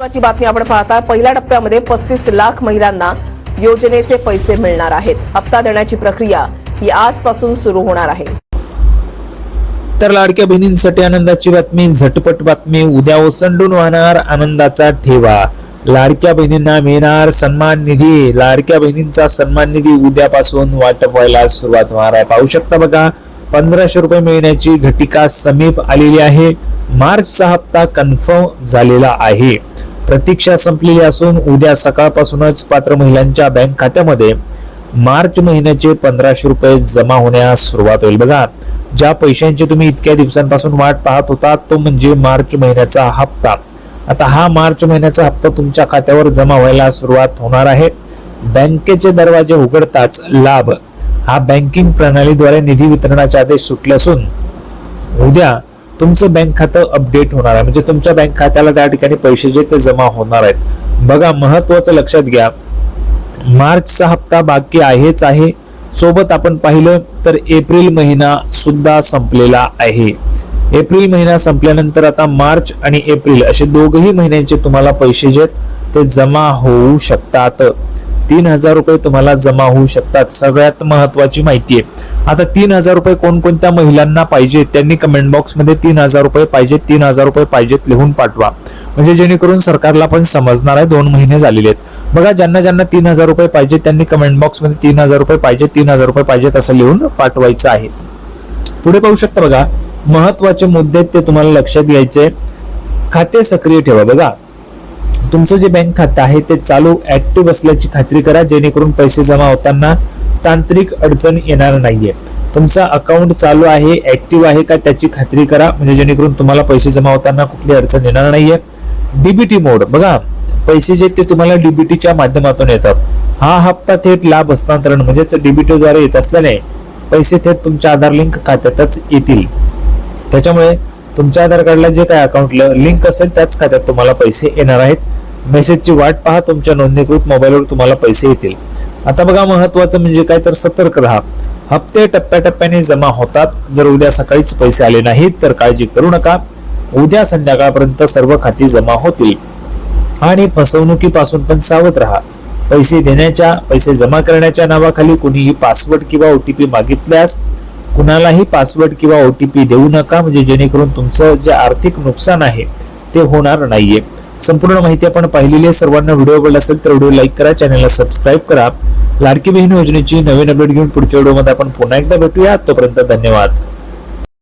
महत्त्वाची बातमी आपण पाहता। पहिल्या टप्प्यामध्ये 35 लाख महिलांना योजनेचे पैसे मिळणार आहेत। हप्ता देण्याची प्रक्रिया ही आजपासून सुरू होणार आहे। तर लाडक्या बहिणींसाठी आनंदाची बातमी, झटपट बातमी। उद्या ओसंडून वाहणार आनंदाचा ठेवा। लाडक्या बहिणींना मिळणार सन्मान निधी। लाडक्या बहिणींचा सन्मान निधी उद्यापासून वाटप व्हायला सुरुवात होणार आहे। पाहू शकता बघा, 1500 रुपये मिळण्याची घटिका समीप आलेली आहे। मार्चचा हप्ता कन्फर्म झालेला आहे। प्रतीक्षा संपलेली असून उद्या सकाळपासूनच पात्र महिलांच्या बँक खात्यामध्ये मार्च महिन्याचे 1500 रुपये जमा होण्यास सुरुवात होईल। बघा, ज्या पैशांची तुम्ही इतक्या दिवसांपासून वाट पाहत होता तो म्हणजे मार्च महिन्याचा हप्ता। आता हा मार्च महिन्याचा हप्ता तुमच्या खात्यावर जमा व्हायला सुरुवात होणार आहे। बँकेचे दरवाजे उघडताच लाभ हा बँकिंग प्रणालीद्वारे निधी वितरणाचे आदेश सुटले असून उद्या तुमचं बँक खातं अपडेट होणार आहे। म्हणजे तुमच्या बँक खात्याला त्या ठिकाणी पैसे जे ते जमा होणार आहेत। बघा, महत्त्वाचं लक्षात घ्या, मार्चचा हप्ता बाकी आहेच आहे। सोबत आपण पाहिलं तर एप्रिल महिना सुद्धा संपलेला आहे। एप्रिल महिना संपल्यानंतर आता मार्च आणि एप्रिल असे दोघही महिन्यांचे तुम्हाला पैसे जे ते जमा होऊ शकतात। 3000 रुपये तुम्हाला जमा होऊ शकतात। सगळ्यात महत्त्वाची माहिती आहे। आता 3000 रुपये कोणकोणत्या महिलांना पाहिजे त्यांनी कमेंट बॉक्स मध्ये 3000 रुपये पाहिजेत, 3000 रुपये पाहिजेत लिहून पाठवा, म्हणजे जेणेकरून सरकारला पण समजणार आहे 2 महिने झालेले आहेत। बघा, ज्यांना ज्यांना 3000 रुपये पाहिजे त्यांनी कमेंट बॉक्स मध्ये 3000 रुपये पाहिजेत, 3000 रुपये पाहिजेत असं लिहून पाठवायचं आहे। पुढे पाहू शकता बघा, महत्त्वाचे मुद्दे ते तुम्हाला लक्षात घ्यायचे। खाते सक्रिय ठेवा। बघा, तुमचं जे बँक खातं आहे ते चालू ऍक्टिव्ह असल्याची खात्री करा, जेणेकरून पैसे जमा होताना तांत्रिक अडचण येणार नाहीये। तुमचा अकाउंट चालू आहे, ऍक्टिव्ह आहे का त्याची खात्री करा, म्हणजे जेणेकरून तुम्हाला पैसे जमा होताना कुठली अडचण येणार नाहीये। डीबीटी मोड, बघा पैसे जे ते तुम्हाला डीबीटीच्या माध्यमातून येतात। हा हप्ता थेट लाभ हस्तांतरण म्हणजेच डीबीटी द्वारे येत असल्याने पैसे थेट तुमच्या आधार लिंक खात्यातच येतील। त्याच्यामुळे तुमच्या आधार कार्डला जे काय अकाउंटला लिंक असेल त्याच खात्यात तुम्हाला पैसे येणार आहेत। मेसेजची वाट पहा, तुमच्या नोंदणीकृत मोबाईलवर तुम्हाला पैसे येतील। आता बघा, महत्त्वाचं म्हणजे काय तर सतर्क राहा। हप्ते टप्प्याटप्प्याने जमा होतात। जर उद्या सकाळीच पैसे आले नाहीत तर काळजी करू नका, उद्या संध्याकाळपर्यंत सर्व खाती जमा होतील। आणि फसवणुकीपासून पण सावध राहा। पैसे देण्याच्या, पैसे जमा करण्याच्या नावाखाली कुणीही पासवर्ड किंवा ओटीपी मागितल्यास कुणालाही पासवर्ड किंवा ओटीपी देऊ नका, म्हणजे जेणेकरून तुमचं जे आर्थिक नुकसान आहे ते होणार नाहीये। संपूर्ण माहिती आपण पाहिलेली आहे। सर्वांना व्हिडिओ आवडला असेल तर व्हिडिओ लाईक करा, चॅनलला सबस्क्राईब करा। लाडकी बहीण योजनेची नवीन अपडेट घेऊन पुढच्या व्हिडिओमध्ये आपण पुन्हा एकदा भेटूया। तोपर्यंत धन्यवाद।